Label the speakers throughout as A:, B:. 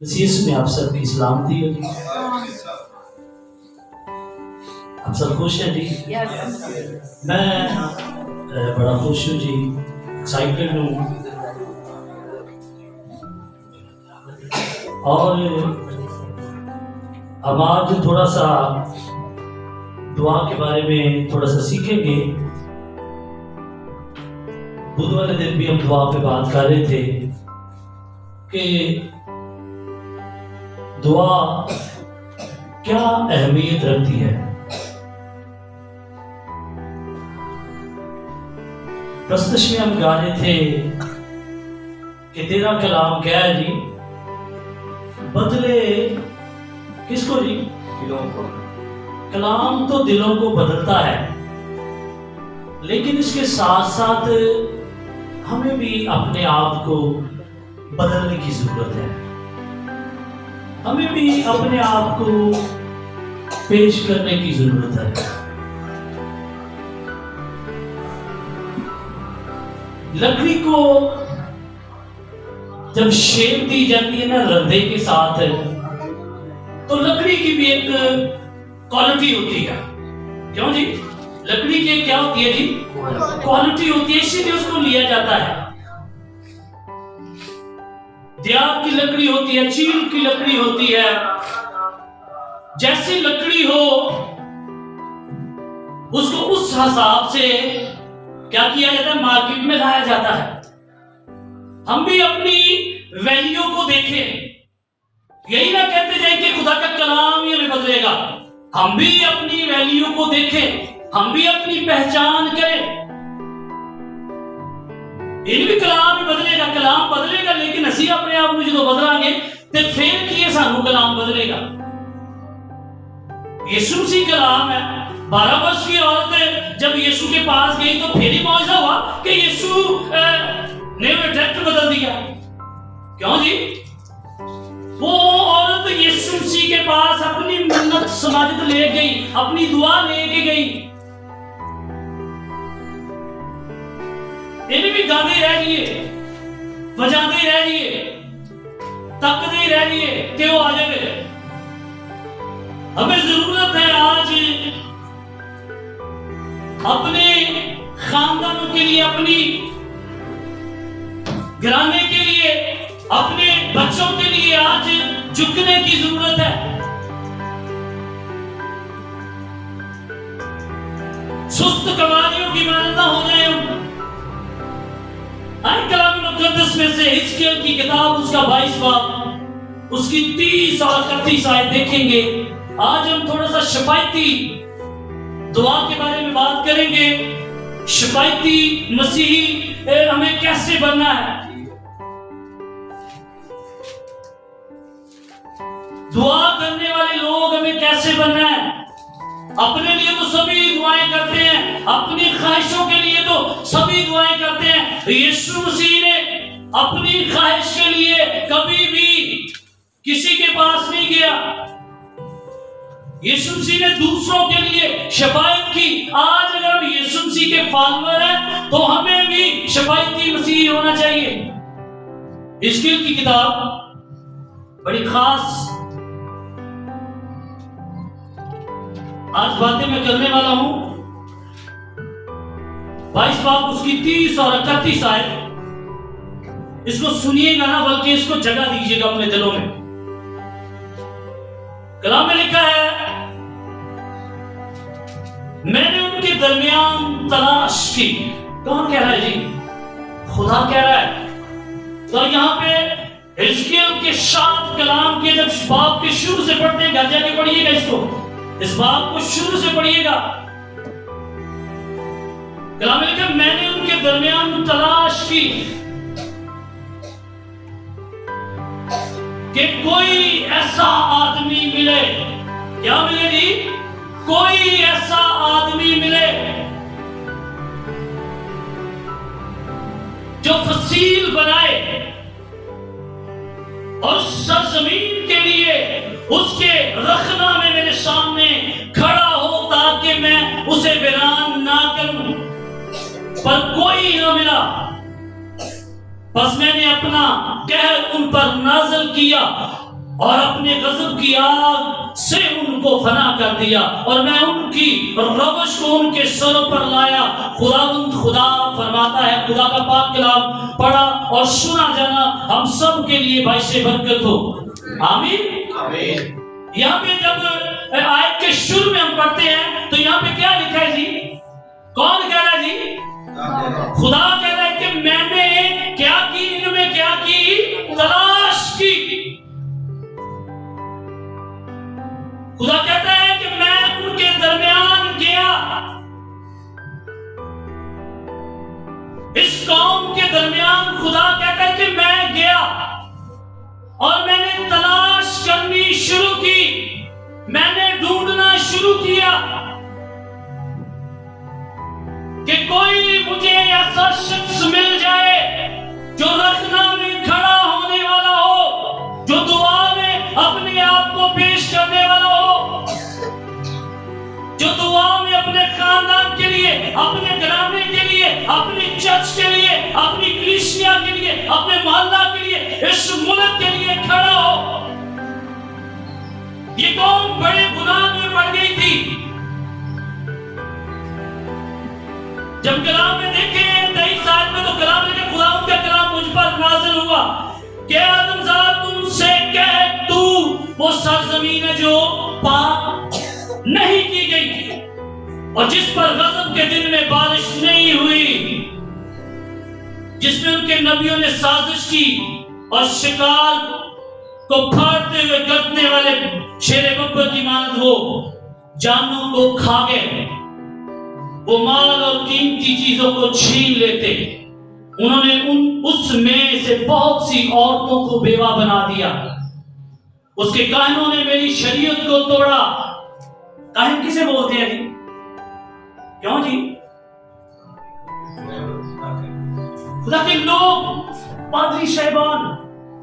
A: यीशु में आप सबकी सलामती हो जी। आप सब खुश हैं जी? मैं बड़ा खुश हूँ जी, एक्साइटेड हूँ। और हम आज थोड़ा सा दुआ के बारे में थोड़ा सा सीखेंगे। बुध वाले दिन भी हम दुआ पे बात कर रहे थे कि दुआ क्या अहमियत रखती है। प्रस्तुत में हम गा रहे थे कि तेरा कलाम क्या है जी, बदले किसको जी? दिलों को। कलाम तो दिलों को बदलता है, लेकिन इसके साथ साथ हमें भी अपने आप को बदलने की जरूरत है। हमें भी अपने आप को पेश करने की जरूरत है। लकड़ी को जब शेप दी जाती है ना रंधे के साथ, तो लकड़ी की भी एक क्वालिटी होती है। क्यों जी? लकड़ी की क्या होती है जी? क्वालिटी होती है, इसीलिए उसको लिया जाता है। देहात की लकड़ी होती है, चील की लकड़ी होती है। जैसी लकड़ी हो उसको उस हिसाब से क्या किया जाता है, मार्केट में लाया जाता है। हम भी अपनी वैल्यू को देखें, यही ना कहते जाए कि खुदा का कलाम ही हमें बदलेगा। हम भी अपनी वैल्यू को देखें, हम भी अपनी पहचान करें। इन भी कलाम ही बदलेगा, कलाम बदलेगा, लेकिन असी अपने आप में जो बदलांगे तो फिर किए सानू कलाम बदलेगा। यीशु मसीह कलाम है। 12 वर्ष की औरत जब यीशु के पास गई तो फिर ही मौजूद हुआ कि यीशु ने डायरेक्ट बदल दिया। क्यों जी? वो औरत यीशु मसीह के पास अपनी मन्नत समाजित ले गई, अपनी दुआ लेके गई। इन्हें भी गाते रह लिए, बजाते रह लिए, तकते रह लिए कि वो आ जाए। हमें जरूरत है आज अपने खानदानों के लिए, अपनी घराने के लिए, अपने बच्चों के लिए आज झुकने की जरूरत है। सुस्त कवालियों की मानता हो जाए। कलाम मुकद्दस में से हिजकिय्याह की किताब उसका 22 बाब उसकी 30 और 31 आयत देखेंगे। आज हम थोड़ा सा शफायती दुआ के बारे में बात करेंगे। शफायती मसीही हमें कैसे बनना है, दुआ करने वाले लोग हमें कैसे बनना है। अपने लिए तो सभी दुआएं करते हैं, अपनी ख्वाहिशों के लिए तो सभी दुआएं करते हैं। यीशु मसीह ने अपनी ख्वाहिश के लिए कभी भी किसी के पास नहीं गया। यीशु मसीह ने दूसरों के लिए शफायत की। आज अगर हम यीशु मसीह के फॉलोअर हैं तो हमें भी शफायती मसीह होना चाहिए। हिजकिय्याह की किताब बड़ी खास आज बातें मैं करने वाला हूं। 22 बाब उसकी 30 और 31 आयत, इसको सुनिएगा ना, बल्कि इसको जगह दीजिएगा अपने दिलों में। कलाम में लिखा है, मैंने उनके दरमियान तलाश की। कौन कह रहा है जी? खुदा कह रहा है। तो यहाँ पे हिजकिय्याह के 7 कलाम के जब बाब के शुरू से पढ़ते हैं, घर जाके पढ़िएगा इसको, इस बात को शुरू से पढ़िएगा। कलाम में लिखा, मैंने उनके दरमियान तलाश की कि कोई ऐसा आदमी मिले। क्या मिले जी? कोई ऐसा आदमी मिले जो फसील बनाए और सरजमीन के लिए उसके रखना में मेरे सामने खड़ा हो, ताकि मैं उसे वीरान ना करूं। पर कोई ना मिला। 32 बस मैंने अपना कहर उन पर नाज़िल किया और अपने गज़ब की आग से उनको फना कर दिया, और मैं उनकी रवश को उनके सरों पर लाया। खुदा फरमाता है, खुदा का पाक कलाम पढ़ा और सुना जाना हम सब के लिए बाइस बरकत हो। आमीन आमीन। यहाँ पे जब आयत के शुरू में हम पढ़ते हैं तो यहाँ पे क्या लिखा है जी? कौन कह रहा है जी? खुदा कह रहा है कि मैंने क्या की, इनमें क्या की? तलाश की। खुदा कहता है कि मैं उनके दरमियान गया, इस कौम के दरमियान खुदा कहता है कि मैं गया और मैंने तलाश करनी शुरू की, मैंने ढूंढना शुरू किया कि कोई मुझे ऐसा शख्स मिल जाए जो रखना में खड़ा होने वाला हो, जो दुआ में अपने आप को पेश करने वाला हो, जो दुआ में अपने खानदान के लिए, अपने घराने के लिए, अपनी चर्च के लिए, अपनी कलीसिया के लिए, अपने मोहल्ला के लिए, इस मुल्क के लिए खड़ा हो। ये कौम बड़े गुनाह में पड़ गई थी। जब कलाम में देखे 23 साल में, तो कलाम में खुदा उनका कलाम मुझ पर नाज़िल हुआ कि आदमज़ाद तुमसे कह, तू वो सरजमीन है जो पाक नहीं की गई और जिस पर गज़ब के दिन में बारिश नहीं हुई, जिसमें उनके नबियों ने साजिश की और शिकार को फाड़ते हुए गरजने वाले शेर बब्बर की मानद वो जानों को खा गए, वो माल और कीमती चीजों को छीन लेते। उन्होंने उसमें से बहुत सी औरतों को बेवा बना दिया। उसके काहिनों ने मेरी शरीयत को तोड़ा। काहिन किसे बोलते हैं जी? क्यों जी? खुदा के लोग, पादरी शहबान।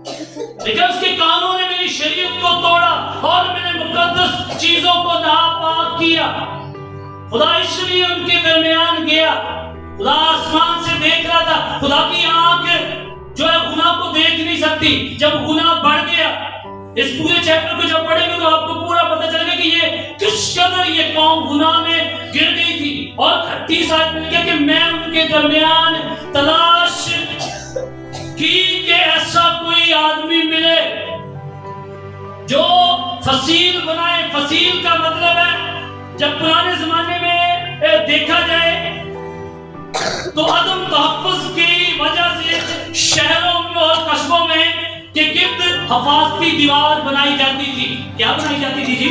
A: लेकिन उसके कानून ने मेरी शरीयत को तोड़ा और मैंने मुकद्दस चीजों को नापाक किया। खुदा इसलिए उनके दरमियान गया। खुदा आसमान से देख रहा था। खुदा की आंख जो है गुनाह को देख नहीं सकती। जब गुनाह बढ़ गया, इस पूरे चैप्टर को जब पढ़ेंगे तो आपको पूरा पता चलेगा कि ये किस कदर ये कौम गुनाह में गिर गई थी। और 30 आयत में लिखा कि मैं उनके दरमियान तलाश की कि ऐसा कोई आदमी मिले जो फसील बनाए। फसील का मतलब है, जब पुराने जमाने में देखा जाए तो अदम तहफ़्फ़ुज़ की वजह से शहरों में और कस्बों में के गिर्द हिफाज़ती दीवार बनाई जाती थी। क्या बनाई जाती थी जी?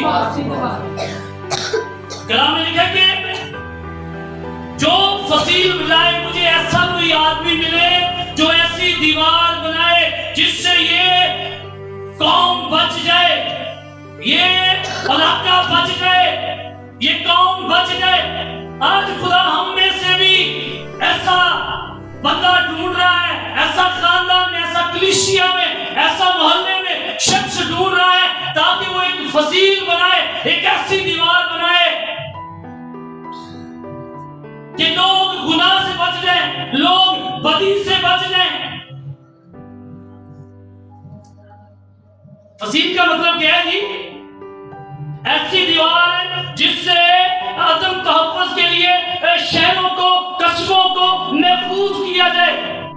A: कलाम में लिखा कि जो फसील मिलाए, मुझे ऐसा कोई आदमी मिले जो ऐसी दीवार बनाए जिससे ये कौम बच जाए, ये इलाका बच जाए, ये कौम बच जाए। आज खुदा हम में से भी ऐसा बंदा ढूंढ रहा है, ऐसा खानदान में, ऐसा कलीसिया में, ऐसा मोहल्ले में शख्स ढूंढ रहा है ताकि वो एक फसील बनाए, एक ऐसी दीवार बनाए कि लोग गुनाह से बच जाएं, लोग बदी से बच जाएं। फसील का मतलब क्या है जी? ऐसी दीवार जिससे आदम तहफ़्फ़ुज़ के लिए शहरों को, कस्बों को महफूज किया जाए।